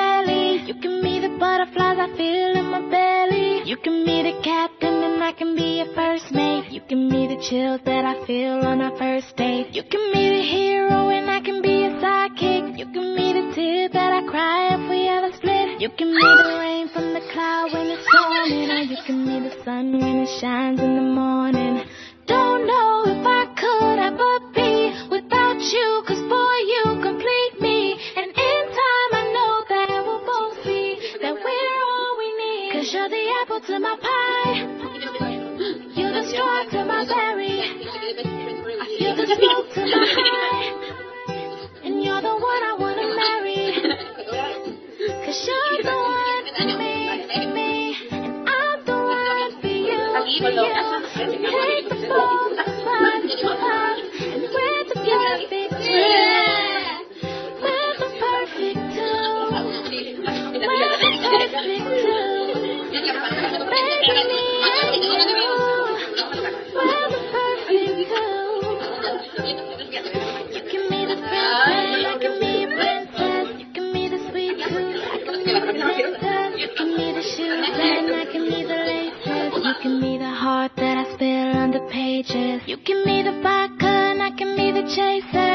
jelly. You can be the butterflies I feel in my belly. You can be the captain and I can be your first mate. You can be the chills that I feel on our first date. You can be the hero and I can be your sidekick. You can be the tear that I cry if we ever split. You can be the rain from the cloud when it's storming, or you can be the sun when it shines in the morning. Don't know if I could ever be without you, 'cause boy, you complete me. And in time I know that we'll both see that we're all we need. 'Cause you're the apple to my pie, you're the straw to my berry, you're the smoke to my high, and you're the one I wanna marry. 'Cause you're the one for me, and I'm the one for you, for you. Take the fall, the fun, the love, and we're the perfect two. We're the perfect two. We're the perfect two. Baby, me and you. We're the perfect two. You can be the princess, I can be your princess. You can be the sweet tooth, I can be the princess. You can be the shoes and I can be the laces. You can be the heart that I spill on the pages. You can be the vodka and I can be the chaser.